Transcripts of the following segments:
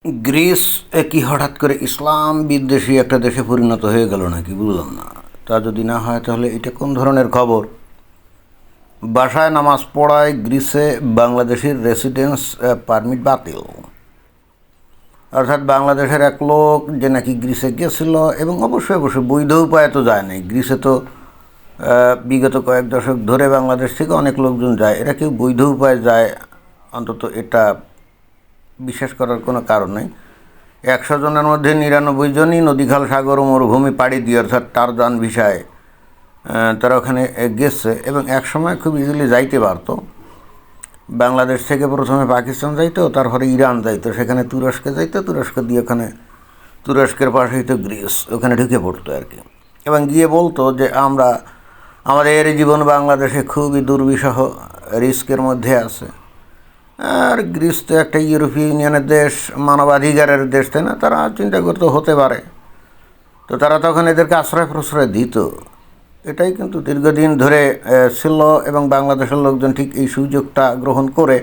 Greece কি হঠাৎ করে ইসলাম বিদ্বেষী একটা দেশে পরিণত হয়ে গেল নাকি বুঝলাম না। তা যদি না হয় তাহলে এটা কোন ধরনের খবর? বাসায় নামাজ পড়ায় গ্রিসে বাংলাদেশের রেসিডেন্স পারমিট বাতিল। অর্থাৎ বাংলাদেশের এক লোক যে নাকি গ্রিসে গেছিল এবং অবশ্যই বৈধ উপায়ে তো যায় নাই। গ্রিসে তো বিগত কয়েক দশক ধরে বাংলাদেশ থেকে অনেক লোকজন যায়, এরা কেউ বৈধ উপায়ে যায় অন্তত এটা বিশ্বাস করার কোনো কারণ নেই। 100 জনের মধ্যে 99 জনই নদীখাল সাগর ও মরুভূমি পাড়ি দিয়ে অর্থাৎ টারজান ভিসায় তারা ওখানে গেছে এবং একসময় খুব ইজিলি যাইতে পারতো। বাংলাদেশ থেকে প্রথমে পাকিস্তান যাইতো, তারপরে ইরান যাইতো, সেখানে তুরস্কে যাইতো, তুরস্ক দিয়ে ওখানে তুরস্কের পাশেই তো গ্রিস, ওখানে ঢুকে পড়তো আর কি। এবং গিয়ে বলতো যে আমাদের জীবন বাংলাদেশে খুবই দুর্বিষহ রিস্কের মধ্যে আছে। আর গ্রিস তো একটা ইউরোপীয় ইউনিয়নের দেশ, মানবাধিকারের দেশ, তাই না? তারা চিন্তা করতে হতে পারে, তো তারা তখন এদেরকে আশ্রয় প্রশ্রয় দিত। এটাই কিন্তু দীর্ঘদিন ধরে ছিল এবং বাংলাদেশের লোকজন ঠিক এই সুযোগটা গ্রহণ করে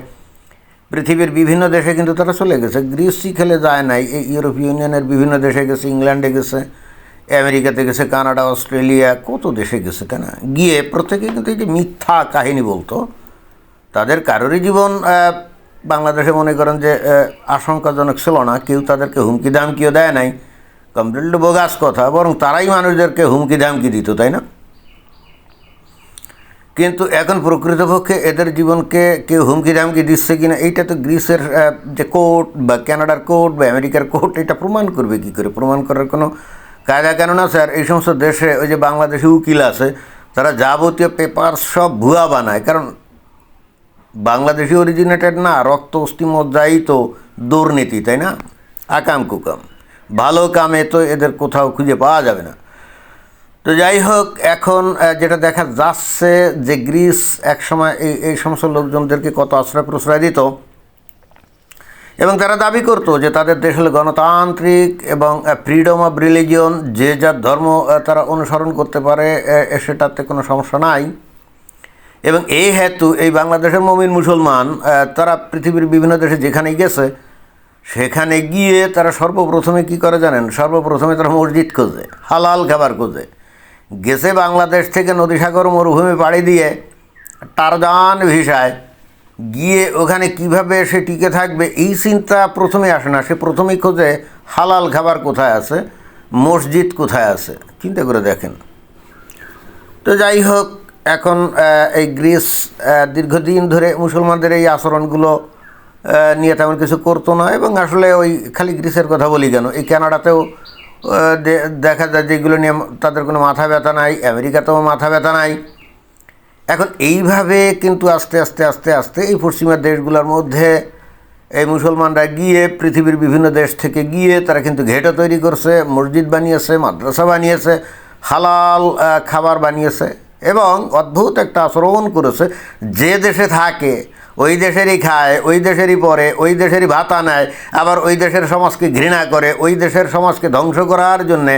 পৃথিবীর বিভিন্ন দেশে কিন্তু তারা চলে গেছে। গ্রিসই খেলে যায় নাই, এই ইউরোপীয় ইউনিয়নের বিভিন্ন দেশে গেছে, ইংল্যান্ডে গেছে, আমেরিকাতে গেছে, কানাডা, অস্ট্রেলিয়া, কত দেশে গেছে, তাই না? গিয়ে প্রত্যেকে কিন্তু এই যে মিথ্যা কাহিনী বলতো, তাদের কারোরই জীবন বাংলাদেশে মনে করেন যে আশঙ্কাজনক ছিল না, কেউ তাদেরকে হুমকি ধামকিও দেয় নাই, কমপ্লিটলি বোগাস কথা, বরং তারাই মানুষদেরকে হুমকি ধামকি দিত, তাই না? কিন্তু এখন প্রকৃতপক্ষে এদের জীবনকে কেউ হুমকি ধামকি দিচ্ছে কিনা এইটা তো গ্রিসের যে কোর্ট বা কানাডার কোর্ট বা আমেরিকার কোর্ট এটা প্রমাণ করবে কী করে? প্রমাণ করার কোনো কায়দা কানুন আছে? আর এই সমস্ত দেশে ওই যে বাংলাদেশি উকিল আছে, তারা যাবতীয় পেপার সব ভুয়া বানায়, কারণ বাংলাদেশি অরিজিনেটেড না, রক্ত অস্থিমজ্জাই তো দুর্নীতি, তাই না? আকাম কুকাম, ভালো কামে তো এদের কোথাও খুঁজে পাওয়া যাবে না। তো যাই হোক, এখন যেটা দেখা যাচ্ছে যে গ্রিস একসময় এই সমস্ত লোকজনদেরকে কত আশ্রয় প্রশ্রয় দিত এবং তারা দাবি করতো যে তাদের দেশ হলো গণতান্ত্রিক এবং ফ্রিডম অফ রিলিজিয়ন, যে যার ধর্ম তারা অনুসরণ করতে পারে, সেটাতে কোনো সমস্যা নাই। এবং এই হেতু এই বাংলাদেশের মুমিন মুসলমান তারা পৃথিবীর বিভিন্ন দেশে যেখানেই গেছে সেখানে গিয়ে তারা সর্বপ্রথমে কি করে জানেন? সর্বপ্রথমে তারা মসজিদ খোঁজে, হালাল খাবার খোঁজে। গেছে বাংলাদেশ থেকে নদী সাগর মরুভূমি পাড়ি দিয়ে টারজান ভিসায় গিয়ে ওখানে কিভাবে সে টিকে থাকবে এই চিন্তা প্রথমে আসে না, সে প্রথমেই খোঁজে হালাল খাবার কোথায় আছে, মসজিদ কোথায় আছে। চিন্তা করে দেখেন। তো যাই হোক, এখন এই গ্রিস দীর্ঘদিন ধরে মুসলমানদের এই আচরণগুলো নিয়ে তেমন কিছু করতো না। এবং আসলে ওই খালি গ্রিসের কথা বলি কেন, এই কানাডাতেও দেখা যায় যেগুলো নিয়ে তাদের কোনো মাথা ব্যথা নাই, আমেরিকাতেও মাথা ব্যথা নাই। এখন এইভাবে কিন্তু আস্তে আস্তে আস্তে আস্তে এই পশ্চিমা দেশগুলোর মধ্যে এই মুসলমানরা গিয়ে পৃথিবীর বিভিন্ন দেশ থেকে গিয়ে তারা কিন্তু ঘেঁটো তৈরি করছে, মসজিদ বানিয়েছে, মাদ্রাসা বানিয়েছে, হালাল খাবার বানিয়েছে এবং অদ্ভুত একটা আচরণ করেছে। যে দেশে থাকে ওই দেশেরই খায়, ওই দেশেরই পরে, ওই দেশেরই ভাতা নেয়, আবার ওই দেশের সমাজকে ঘৃণা করে, ওই দেশের সমাজকে ধ্বংস করার জন্যে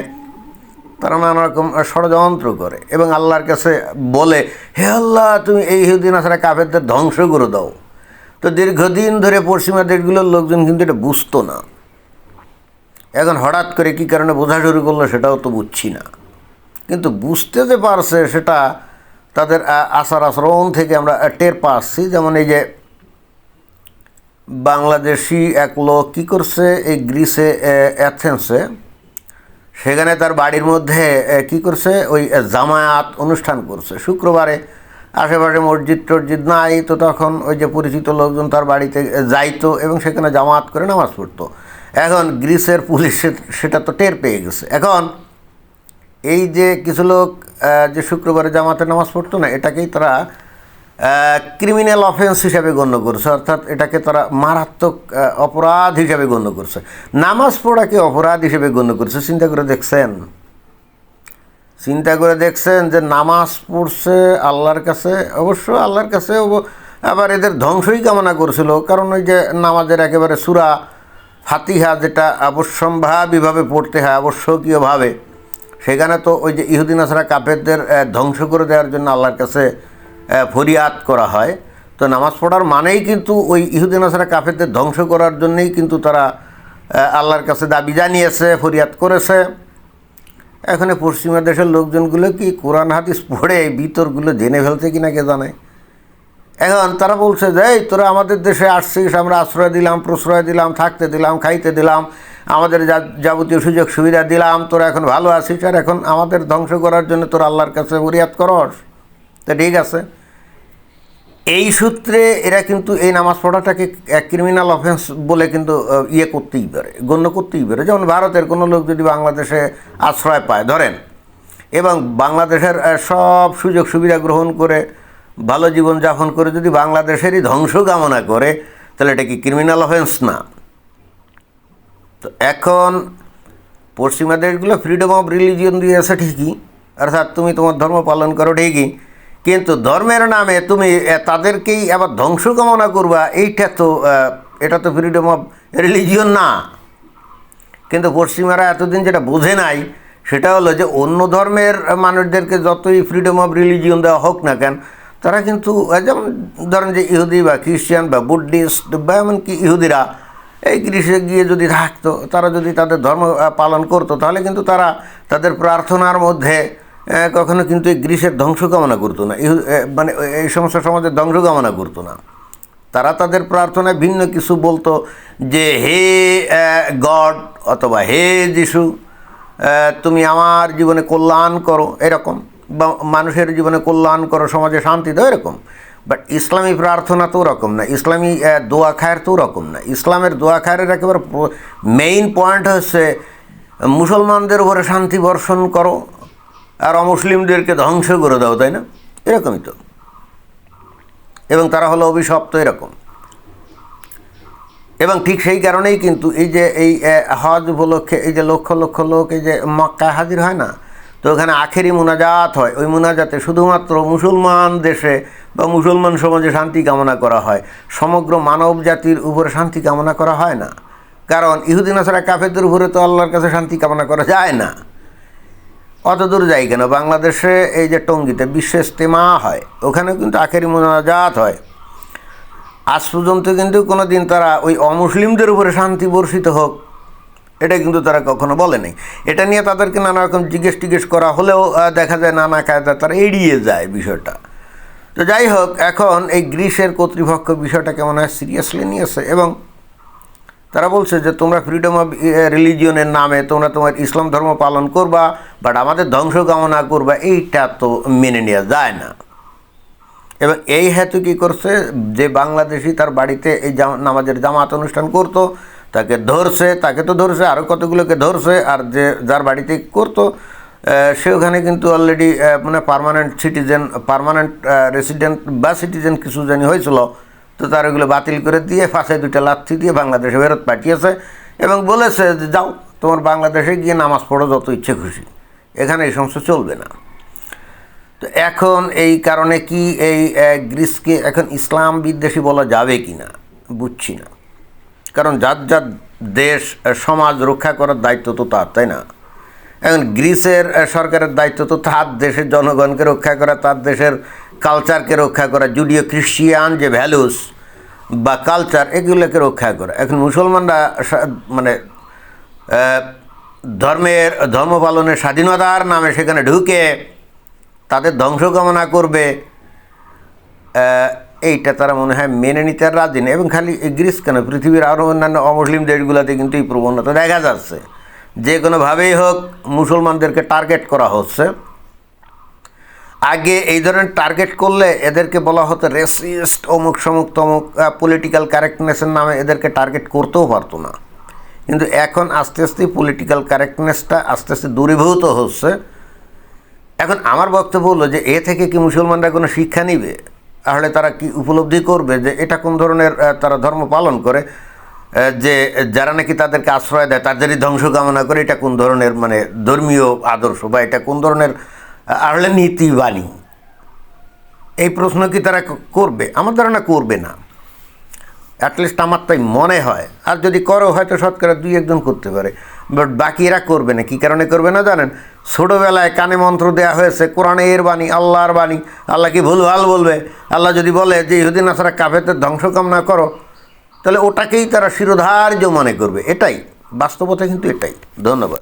তারা নানা রকম ষড়যন্ত্র করে এবং আল্লাহর কাছে বলে, হে আল্লাহ, তুমি এই ইহুদি নাসারা কাফেরদের ধ্বংস করে দাও। তো দীর্ঘদিন ধরে পশ্চিমা দেশগুলোর লোকজন কিন্তু এটা বুঝতো না। এখন হঠাৎ করে কী কারণে বোঝা শুরু করলো সেটাও তো বুঝছি না, কিন্তু বুঝতে যে পারছে সেটা তাদের আচার আচরণ থেকে আমরা টের পাচ্ছি। যেমন এই যে বাংলাদেশি এক লোক কী করছে, এই গ্রিসে অ্যাথেন্সে সেখানে তার বাড়ির মধ্যে কি করছে, ওই জামায়াত অনুষ্ঠান করছে শুক্রবারে। আশেপাশে মসজিদ টসজিদ নাই, তো তখন ওই যে পরিচিত লোকজন তার বাড়িতে যাইতো এবং সেখানে জামায়াত করে নামাজ পড়তো। এখন গ্রিসের পুলিশ সেটা তো টের পেয়ে গেছে। এখন এই যে কিছু লোক যে শুক্রবারে জামাতে নামাজ পড়তো না, এটাকেই তারা ক্রিমিনাল অফেন্স হিসাবে গণ্য করছে, অর্থাৎ এটাকে তারা মারাত্মক অপরাধ হিসাবে গণ্য করছে। নামাজ পড়াকে অপরাধ হিসেবে গণ্য করছে। চিন্তা করে দেখছেন যে নামাজ পড়ছে আল্লাহর কাছে, অবশ্য আল্লাহর কাছে, আবার এদের ধ্বংসই কামনা করছিল, কারণ ওই যে নামাজের একেবারে সূরা ফাতিহা যেটা অবশ্যম্ভাবীভাবে পড়তে হয়, আবশ্যকীয়ভাবে, সেখানে তো ওই যে ইহুদি নাসারা কাফেরদের ধ্বংস করে দেওয়ার জন্য আল্লাহর কাছে ফরিয়াদ করা হয়। তো নামাজ পড়ার মানেই কিন্তু ওই ইহুদি নাসারা কাফেরদের ধ্বংস করার জন্যেই কিন্তু তারা আল্লাহর কাছে দাবি জানিয়েছে, ফরিয়াদ করেছে। এখন পশ্চিমা দেশের লোকজনগুলো কি কোরআন হাদিস পড়ে এই বিতর্কগুলো জেনে ফেলছে কিনা কে জানে। এখন তারা বলছে যে এই তোরা আমাদের দেশে আসছিস, আমরা আশ্রয় দিলাম, প্রশ্রয় দিলাম, থাকতে দিলাম, খাইতে দিলাম, আমাদের যাবতীয় সুযোগ সুবিধা দিলাম, তোরা এখন ভালো আছিস, আর এখন আমাদের ধ্বংস করার জন্য তোরা আল্লাহর কাছে ফরিয়াদ করস। তা ঠিক আছে, এই সূত্রে এরা কিন্তু এই নামাজ পড়াটাকে ক্রিমিনাল অফেন্স বলে কিন্তু করতেই পারে, গণ্য করতেই পারে। যেমন ভারতের কোনো লোক যদি বাংলাদেশে আশ্রয় পায় ধরেন, এবং বাংলাদেশের সব সুযোগ সুবিধা গ্রহণ করে ভালো জীবনযাপন করে যদি বাংলাদেশেরই ধ্বংস কামনা করে, তাহলে এটা কি ক্রিমিনাল অফেন্স না? তো এখন পশ্চিমা দেশগুলো ফ্রিডম অফ রিলিজিয়ন দিয়েছে ঠিকই, অর্থাৎ তুমি তোমার ধর্ম পালন করো ঠিকই, কিন্তু ধর্মের নামে তুমি তাদেরকেই আবার ধ্বংস কামনা করবা, এটা তো ফ্রিডম অফ রিলিজিয়ন না। কিন্তু পশ্চিমারা এতদিন যেটা বোঝে নাই সেটা হলো যে অন্য ধর্মের মানুষদেরকে যতই ফ্রিডম অফ রিলিজিয়ন দেওয়া হোক না কেন, তারা কিন্তু যেমন ধরেন যে ইহুদি বা খ্রিস্টান বা বুদ্ধিস্ট বা এমনকি ইহুদিরা এই গ্রীসে গিয়ে যদি থাকতো, তারা যদি তাদের ধর্ম পালন করতো, তাহলে কিন্তু তারা তাদের প্রার্থনার মধ্যে কখনো কিন্তু এই গ্রীসের ধ্বংস কামনা করতো না, মানে এই সমস্ত সমাজের ধ্বংস কামনা করতো না। তারা তাদের প্রার্থনায় ভিন্ন কিছু বলতো, যে হে গড অথবা হে যিশু, তুমি আমার জীবনে কল্যাণ করো, এরকম, বা মানুষের জীবনে কল্যাণ করো, সমাজে শান্তি দাও, এরকম। বাট ইসলামী প্রার্থনা তো ওরকম না, ইসলামী দোয়া খায়ের তো ওরকম না। ইসলামের দোয়া খায়ের একেবারে মেইন পয়েন্ট হচ্ছে মুসলমানদের উপরে শান্তি বর্ষণ করো আর অমুসলিমদেরকে ধ্বংস করে দাও, তাই না? এরকমই তো। এবং তারা হলো অভিশপ্ত, এরকম। এবং ঠিক সেই কারণেই কিন্তু এই যে এই হজ উপলক্ষে এই যে লক্ষ লক্ষ লোক এই যে মক্কায় হাজির হয় না, তো ওখানে আখেরি মুনাজাত হয়। ওই মুনাজাতে শুধুমাত্র মুসলমান দেশে বা মুসলমান সমাজে শান্তি কামনা করা হয়, সমগ্র মানব জাতির উপরে শান্তি কামনা করা হয় না। কারণ ইহুদি নাসারা কাফেরদের উপরে তো আল্লাহর কাছে শান্তি কামনা করা যায় না। অত দূর যাই কেন, বাংলাদেশে এই যে টঙ্গীতে বিশ্ব ইজতেমা হয়, ওখানেও কিন্তু আখেরি মুনাজাত হয়। আজ পর্যন্ত কিন্তু কোনো দিন তারা ওই অমুসলিমদের উপরে শান্তি বর্ষিত হোক, এটা কিন্তু তারা কখনো বলে নাই। এটা নিয়ে তাদেরকে নানা রকম জিজ্ঞেস করা হলেও দেখা যায় নানা কায়দা তারা এড়িয়ে যায় বিষয়টা। তো যাই হোক, এখন এই গ্রিসের কর্তৃপক্ষ বিষয়টা কেমন হয় সিরিয়াসলি নিয়েছে, এবং তারা বলছে যে তোমরা ফ্রিডম অফ রিলিজিয়নের নামে তোমরা তোমার ইসলাম ধর্ম পালন করবা, বাট আমাদের ধ্বংস কামনা করবা, এইটা তো মেনে নেওয়া যায় না। এবং এই হেতু কী করছে, যে বাংলাদেশি তার বাড়িতে এই নামাজের জামাত অনুষ্ঠান করতো তাকে ধরছে, আরও কতগুলোকে ধরছে, আর যার বাড়িতে করতো সে ওখানে কিন্তু অলরেডি মানে পার্মানেন্ট রেসিডেন্ট বা সিটিজেন কিছু জানি হয়েছিল, তো তার ওগুলো বাতিল করে দিয়ে ফাঁসে 2টা লাথি দিয়ে বাংলাদেশে ফেরত পাঠিয়েছে, এবং বলেছে যে যাও তোমার বাংলাদেশে গিয়ে নামাজ পড়ো যত ইচ্ছে খুশি, এখানে এই সমস্ত চলবে না। তো এখন এই কারণে কি এই গ্রিসকে এখন ইসলাম বিদ্বেষী বলা যাবে কি না বুঝছি না। কারণ যার দেশ সমাজ রক্ষা করার দায়িত্ব তো তার, তাই না? এখন গ্রিসের সরকারের দায়িত্ব তো তার দেশের জনগণকে রক্ষা করা, তার দেশের কালচারকে রক্ষা করা, জুডিও খ্রিস্টিয়ান যে ভ্যালুস বা কালচার এগুলোকে রক্ষা করা। এখন মুসলমানরা মানে ধর্ম পালনের স্বাধীনতার নামে সেখানে ঢুকে তাদের ধ্বংস কামনা করবে, এইটা তারা মনে হয় মেনে নিতে আর রাজি নেই। এবং খালি গ্রিস কেন, পৃথিবীর আরও অন্যান্য অমুসলিম দেশগুলোতে কিন্তু এই প্রবণতা দেখা যাচ্ছে, যে কোনোভাবেই হোক মুসলমানদেরকে টার্গেট করা হচ্ছে। আগে এই ধরনের টার্গেট করলে এদেরকে বলা হতো রেসিস্ট, অমুক সমুক তমুক, পলিটিক্যাল কারেক্টনেসের নামে এদেরকে টার্গেট করতেও পারতো না। কিন্তু এখন আস্তে আস্তে পলিটিক্যাল কারেক্টনেসটা আস্তে আস্তে দূরীভূত হচ্ছে। এখন আমার বক্তব্য হলো যে এ থেকে কি মুসলমানরা কোনো শিক্ষা নিবে? তাহলে তারা কি উপলব্ধি করবে যে এটা কোন ধরনের তারা ধর্ম পালন করে, যে যারা নাকি তাদেরকে আশ্রয় দেয় তাদেরই ধ্বংস কামনা করে, এটা কোন ধরনের মানে ধর্মীয় আদর্শ, বা এটা কোন ধরনের আসলে নীতিবাণী? এই প্রশ্ন কি তারা করবে? আমার ধারণা করবে না, অ্যাটলিস্ট আমার তাই মনে হয়। আর যদি করো হয়তো শতকরা 2-1 জন করতে পারে, বাট বাকিরা করবে না। কী কারণে করবে না জানেন? ছোটোবেলায় কানে মন্ত্র দেওয়া হয়েছে কোরআনের বাণী, আল্লাহর বাণী, আল্লাহ কি ভুলভাল বলবে? আল্লাহ যদি বলে যে ইহুদি নাসারা কাফেরদের ধ্বংস কামনা করো, তাহলে ওটাকেই তারা শিরোধার্য মনে করবে। এটাই বাস্তবতা কিন্তু এটাই। ধন্যবাদ।